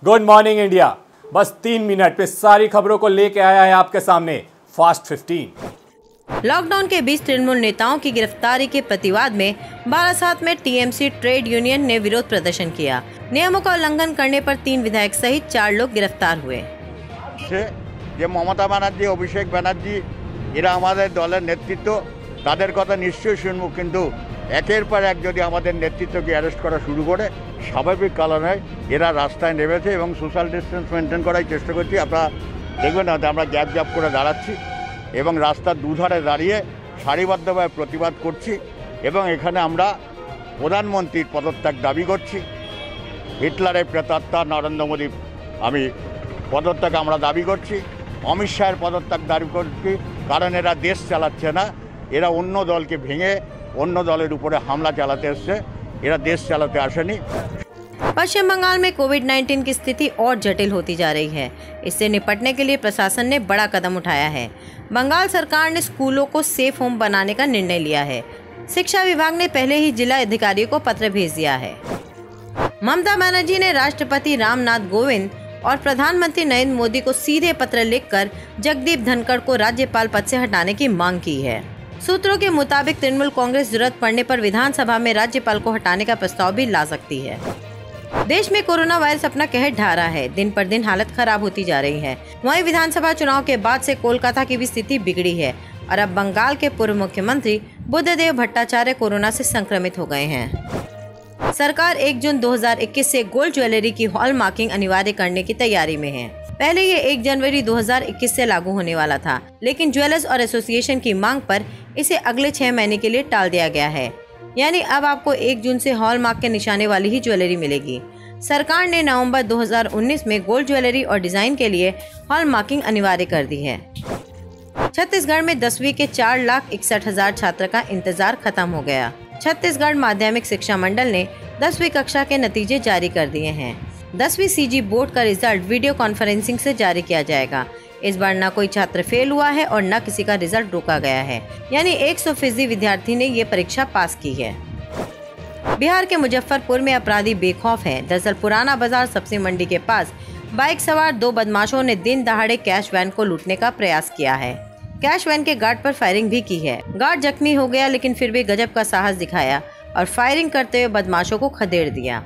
Good morning India. बस 3 minute में सारी खबरों को लेके आया है आपके सामने फास्ट 15। लॉकडाउन के बीच तृणमूल नेताओं की गिरफ्तारी के प्रतिवाद में बारासात में टीएमसी ट्रेड यूनियन ने विरोध प्रदर्शन किया। नियमों का उल्लंघन करने पर 3 विधायक सहित 4 लोग गिरफ्तार हुए। ममता बनर्जी, अभिषेक बनर्जी এরা আমাদের দলের নেতৃত্ব, তাদের কথা নিশ্চয়ই শুনবো, কিন্তু একের পর এক যদি আমাদের নেতৃত্বকে অ্যারেস্ট করা শুরু করে স্বাভাবিক কারণে এরা রাস্তায় নেমেছে এবং সোশ্যাল ডিস্টেন্স মেনটেন করার চেষ্টা করছি। আপনারা দেখবেন না আমরা গ্যাপ করে দাঁড়াচ্ছি এবং রাস্তার দুধারে দাঁড়িয়ে সারিবদ্ধভাবে প্রতিবাদ করছি এবং এখানে আমরা প্রধানমন্ত্রীর পদত্যাগ দাবি করছি। হিটলারের প্রেতাত্মা নরেন্দ্র মোদী আমি পদত্যাগ আমরা দাবি করছি। অমিত শাহের পদত্যাগ দাবি করছি, কারণ এরা দেশ চালাচ্ছে না, এরা অন্য দলকে ভেঙে অন্য দলের উপরে হামলা চালাতে এসছে, এরা দেশ চালাতে আসেনি। पश्चिम बंगाल में कोविड-19 की स्थिति और जटिल होती जा रही है। इससे निपटने के लिए प्रशासन ने बड़ा कदम उठाया है। बंगाल सरकार ने स्कूलों को सेफ होम बनाने का निर्णय लिया है। शिक्षा विभाग ने पहले ही जिला अधिकारियों को पत्र भेज दिया है। ममता बनर्जी ने राष्ट्रपति रामनाथ कोविंद और प्रधानमंत्री नरेंद्र मोदी को सीधे पत्र लिखकर जगदीप धनखड़ को राज्यपाल पद से हटाने की मांग की है। सूत्रों के मुताबिक तृणमूल कांग्रेस जरूरत पड़ने पर विधानसभा में राज्यपाल को हटाने का प्रस्ताव भी ला सकती है। देश में कोरोना वायरस अपना कहर ढा रहा है। दिन पर दिन हालत खराब होती जा रही है। वहीं विधानसभा चुनाव के बाद से कोलकाता की भी स्थिति बिगड़ी है और अब बंगाल के पूर्व मुख्यमंत्री बुद्धदेव भट्टाचार्य कोरोना से संक्रमित हो गए हैं। सरकार 1 जून 2021 से गोल्ड ज्वेलरी की हॉल मार्किंग अनिवार्य करने की तैयारी में है। पहले ये 1 जनवरी 2021 से लागू होने वाला था, लेकिन ज्वेलर्स और एसोसिएशन की मांग पर इसे अगले 6 महीने के लिए टाल दिया गया है। यानी अब आपको 1 जून से हॉलमार्क के निशाने वाली ही ज्वेलरी मिलेगी। सरकार ने नवंबर 2019 में गोल्ड ज्वेलरी और डिजाइन के लिए हॉल मार्किंग अनिवार्य कर दी है। छत्तीसगढ़ में 10वीं के 4,61,000 छात्र का इंतजार खत्म हो गया। छत्तीसगढ़ माध्यमिक शिक्षा मंडल ने 10वीं कक्षा के नतीजे जारी कर दिए हैं। 10वीं सीजी बोर्ड का रिजल्ट वीडियो कॉन्फ्रेंसिंग से जारी किया जाएगा। इस बार न कोई छात्र फेल हुआ है और न किसी का रिजल्ट रोका गया है, यानी 100% विद्यार्थी ने ये परीक्षा पास की है। बिहार के मुजफ्फरपुर में अपराधी बेखौफ हैं। दरअसल पुराना बाजार सब्जी मंडी के पास बाइक सवार 2 बदमाशों ने दिन दहाड़े कैश वैन को लूटने का प्रयास किया है। कैश वैन के गार्ड पर फायरिंग भी की है। गार्ड जख्मी हो गया, लेकिन फिर भी गजब का साहस दिखाया और फायरिंग करते हुए बदमाशों को खदेड़ दिया।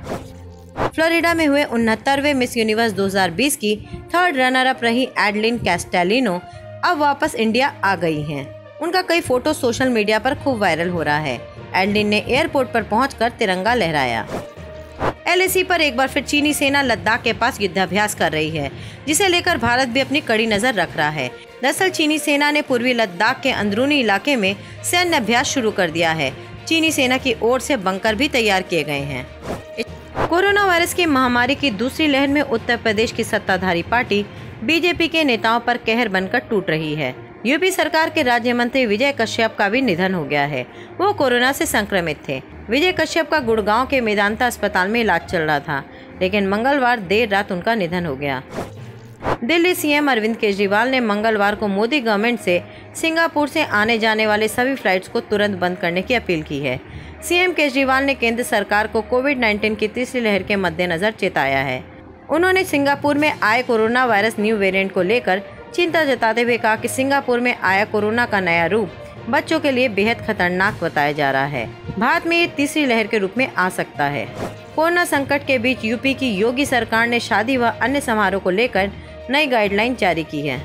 फ्लोरिडा में हुए 69वें मिस यूनिवर्स 2020 की 3rd रनर अप रही एडलिन कैस्टेलिनो अब वापस इंडिया आ गई हैं। उनका कई फोटो सोशल मीडिया पर खूब वायरल हो रहा है। एडलिन ने एयरपोर्ट पर पहुंचकर तिरंगा लहराया। LAC पर एक बार फिर चीनी सेना लद्दाख के पास युद्धाभ्यास कर रही है, जिसे लेकर भारत भी अपनी कड़ी नजर रख रहा है। दरअसल चीनी सेना ने पूर्वी लद्दाख के अंदरूनी इलाके में सैन्य अभ्यास शुरू कर दिया है। चीनी सेना की ओर से बंकर भी तैयार किए गए हैं। कोरोना वायरस की महामारी की दूसरी लहर में उत्तर प्रदेश की सत्ताधारी पार्टी बीजेपी के नेताओं पर कहर बनकर टूट रही है। यूपी सरकार के राज्य मंत्री विजय कश्यप का भी निधन हो गया है। वो कोरोना से संक्रमित थे। विजय कश्यप का गुड़गांव के मेदांता अस्पताल में इलाज चल रहा था, लेकिन मंगलवार देर रात उनका निधन हो गया। दिल्ली सीएम अरविंद केजरीवाल ने मंगलवार को मोदी गवर्नमेंट से सिंगापुर से आने जाने वाले सभी फ्लाइट्स को तुरंत बंद करने की अपील की है। सीएम केजरीवाल ने केंद्र सरकार को कोविड-19 की तीसरी लहर के मद्देनजर चेताया है। उन्होंने सिंगापुर में आए कोरोना वायरस न्यू वेरिएंट को लेकर चिंता जताते हुए कहा कि सिंगापुर में आया कोरोना का नया रूप बच्चों के लिए बेहद खतरनाक बताया जा रहा है। भारत में ये तीसरी लहर के रूप में आ सकता है। कोरोना संकट के बीच यूपी की योगी सरकार ने शादी व अन्य समारोह को लेकर नई गाइडलाइन जारी की है।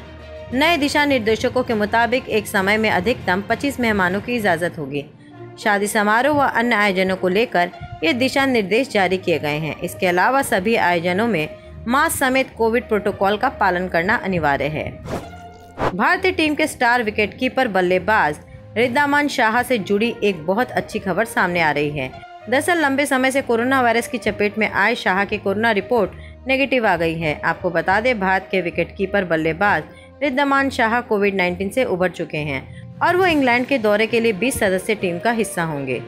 नए दिशा निर्देशों के मुताबिक एक समय में अधिकतम 25 मेहमानों की इजाज़त होगी। शादी समारोह व अन्य आयोजनों को लेकर ये दिशा निर्देश जारी किए गए हैं। इसके अलावा सभी आयोजनों में मास्क समेत कोविड प्रोटोकॉल का पालन करना अनिवार्य है। भारतीय टीम के स्टार विकेटकीपर बल्लेबाज रिद्धामान शाह से जुड़ी एक बहुत अच्छी खबर सामने आ रही है। दरअसल लंबे समय से कोरोना वायरस की चपेट में आए शाह की कोरोना रिपोर्ट नेगेटिव आ गई है। आपको बता दें, भारत के विकेटकीपर बल्लेबाज रिद्धामान शाह कोविड-19 से उबर चुके हैं और वो इंग्लैंड के दौरे के लिए 20 सदस्यीय टीम का हिस्सा होंगे।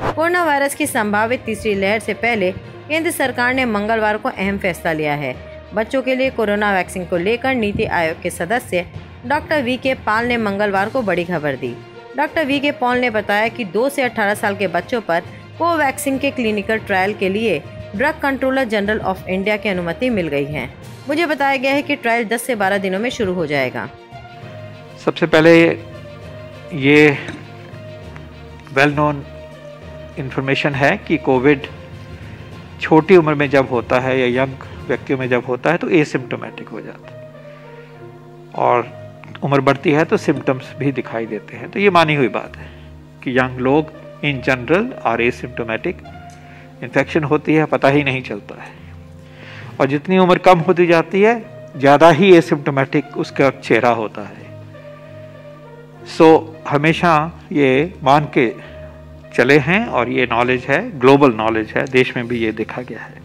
कोरोना वायरस की संभावित तीसरी लहर से पहले केंद्र सरकार ने मंगलवार को अहम फैसला लिया है। बच्चों के लिए कोरोना वैक्सीन को लेकर नीति आयोग के सदस्य डॉक्टर VK पॉल ने मंगलवार को बड़ी खबर दी। डॉक्टर VK पॉल ने बताया कि 2 से 18 साल के बच्चों पर कोवैक्सीन के क्लिनिकल ट्रायल के लिए drug controller general of India की अनुमति मिल गई है। मुझे बताया गया है कि ट्रायल 10 से 12 दिनों में शुरू हो जाएगा। सबसे पहले ये वेल नोन इन्फॉर्मेशन है कि कोविड छोटी उम्र में जब होता है या यंग व्यक्तियों में जब होता है तो एसिम्प्टोमेटिक हो जाता है, और उम्र बढ़ती है तो सिम्टम्स भी दिखाई देते हैं। तो ये मानी हुई बात है कि यंग लोग in general R asymptomatic, infection होती है पता ही नहीं चलता है, और जितनी उम्र कम होती जाती है ज़्यादा ही एसिम्प्टोमेटिक उसका चेहरा होता है। सो हमेशा ये मान के चले हैं, और ये नॉलेज है, ग्लोबल नॉलेज है, देश में भी ये देखा गया है।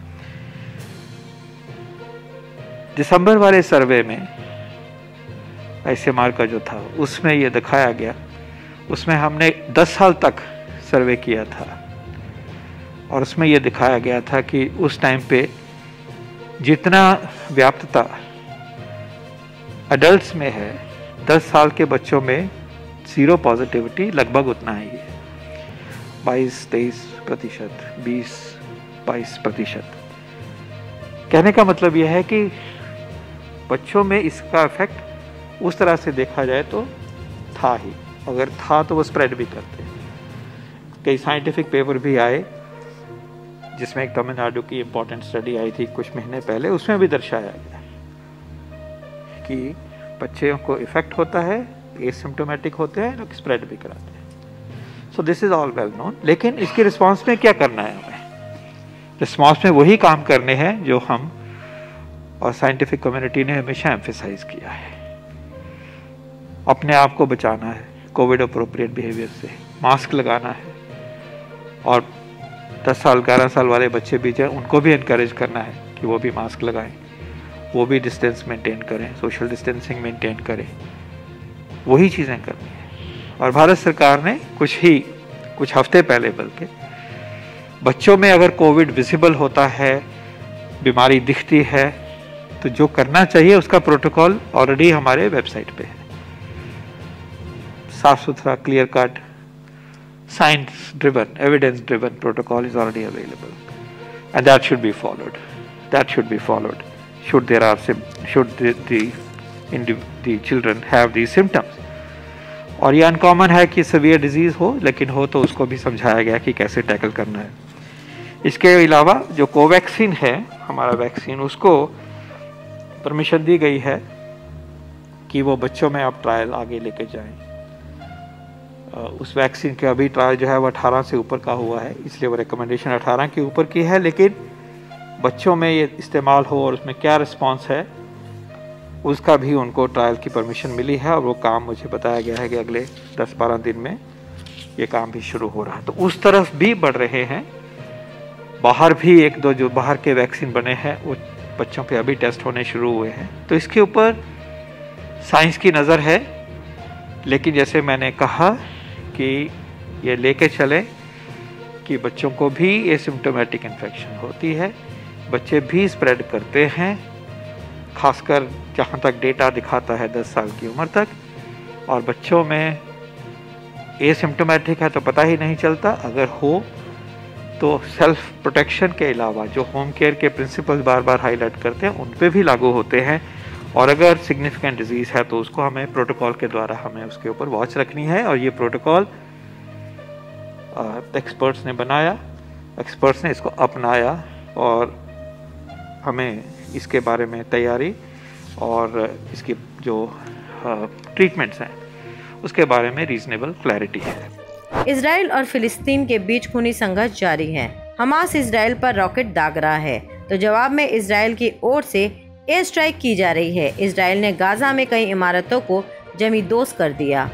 दिसंबर वाले सर्वे में ICMR का जो था उसमें ये दिखाया गया, उसमें हमने 10 साल तक सर्वे किया था, और उसमें ये दिखाया गया था कि उस टाइम पे जितना व्याप्तता अडल्ट्स में है 10 साल के बच्चों में जीरो पॉजिटिविटी लगभग उतना ही है, 22-23%, 20-22%। कहने का मतलब यह है कि बच्चों में इसका इफेक्ट उस तरह से देखा जाए तो था ही, अगर था तो वो स्प्रेड भी करते हैं। कई साइंटिफिक पेपर भी आए, जिसमें एक तमिलनाडु की इम्पोर्टेंट स्टडी आई थी कुछ महीने पहले, उसमें भी दर्शाया गया कि बच्चों को इफेक्ट होता है, एसिम्प्टोमेटिक होते हैं, लोग स्प्रेड भी कराते हैं। So this is all well known. लेकिन इसके रिस्पॉन्स में क्या करना है हमें? रिस्पॉन्स में वही काम करने हैं जो हम और साइंटिफिक कम्युनिटी ने हमेशा एम्फेसाइज किया है। अपने आप को बचाना है कोविड अप्रोप्रिएट बिहेवियर से, मास्क लगाना है, और 10 साल 11 साल वाले बच्चे भी जो उनको भी इनकरेज करना है कि वो भी मास्क लगाएं, वो भी डिस्टेंस मेंटेन करें, सोशल डिस्टेंसिंग मेंटेन करें, वही चीज़ें करनी है। और भारत सरकार ने कुछ हफ्ते पहले बल्कि बच्चों में अगर कोविड विजिबल होता है, बीमारी दिखती है, तो जो करना चाहिए उसका प्रोटोकॉल ऑलरेडी हमारे वेबसाइट पे है। साफ सुथरा, clear cut, science driven, evidence driven protocol is already available, and that should be followed. That should be followed. Should the children have these symptoms. और ये अनकॉमन है कि सीवियर डिजीज हो, लेकिन हो तो उसको भी समझाया गया कि कैसे टैकल करना है। इसके अलावा जो कोवैक्सीन है हमारा वैक्सीन, उसको परमिशन दी गई है कि वो बच्चों में आप ट्रायल आगे लेके जाएं। उस वैक्सीन के अभी ट्रायल जो है वो 18 से ऊपर का हुआ है, इसलिए वो रिकमेंडेशन 18 के ऊपर की है, लेकिन बच्चों में ये इस्तेमाल हो और उसमें क्या रिस्पांस है उसका भी उनको ट्रायल की परमिशन मिली है, और वो काम मुझे बताया गया है कि अगले 10-12 दिन में ये काम भी शुरू हो रहा है। तो उस तरफ भी बढ़ रहे हैं। बाहर भी 1-2 जो बाहर के वैक्सीन बने हैं वो बच्चों पे अभी टेस्ट होने शुरू हुए हैं। तो इसके ऊपर साइंस की नज़र है, लेकिन जैसे मैंने कहा कि ये लेके चले कि बच्चों को भी एसिम्प्टोमेटिक इन्फेक्शन होती है, बच्चे भी स्प्रेड करते हैं, खासकर जहाँ तक डेटा दिखाता है 10 साल की उम्र तक, और बच्चों में एसिम्प्टोमेटिक है तो पता ही नहीं चलता। अगर हो तो सेल्फ प्रोटेक्शन के अलावा जो होम केयर के प्रिंसिपल्स बार बार हाईलाइट करते हैं उन पे भी लागू होते हैं, और अगर सिग्निफिकेंट डिजीज़ है तो उसको हमें प्रोटोकॉल के द्वारा हमें उसके ऊपर वॉच रखनी है। और ये प्रोटोकॉल एक्सपर्ट्स ने बनाया, एक्सपर्ट्स ने इसको अपनाया, और हमें इसके बारे में तैयारी और इसकी जो ट्रीटमेंट्स हैं उसके बारे में रीजनेबल क्लैरिटी है। इजराइल और फिलिस्तीन के बीच खूनी संघर्ष जारी है। हमास इजराइल पर रॉकेट दाग रहा है, तो जवाब में इजराइल की ओर से एयर स्ट्राइक की जा रही है। इजराइल ने गाजा में कई इमारतों को जमींदोज कर दिया।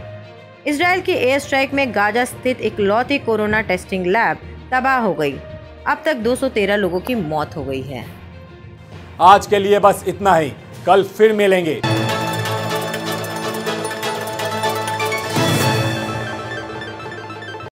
इजराइल की एयर स्ट्राइक में गाजा स्थित इकलौती कोरोना टेस्टिंग लैब तबाह हो गई। अब तक 213 लोगों की मौत हो गई है। आज के लिए बस इतना ही, कल फिर मिलेंगे।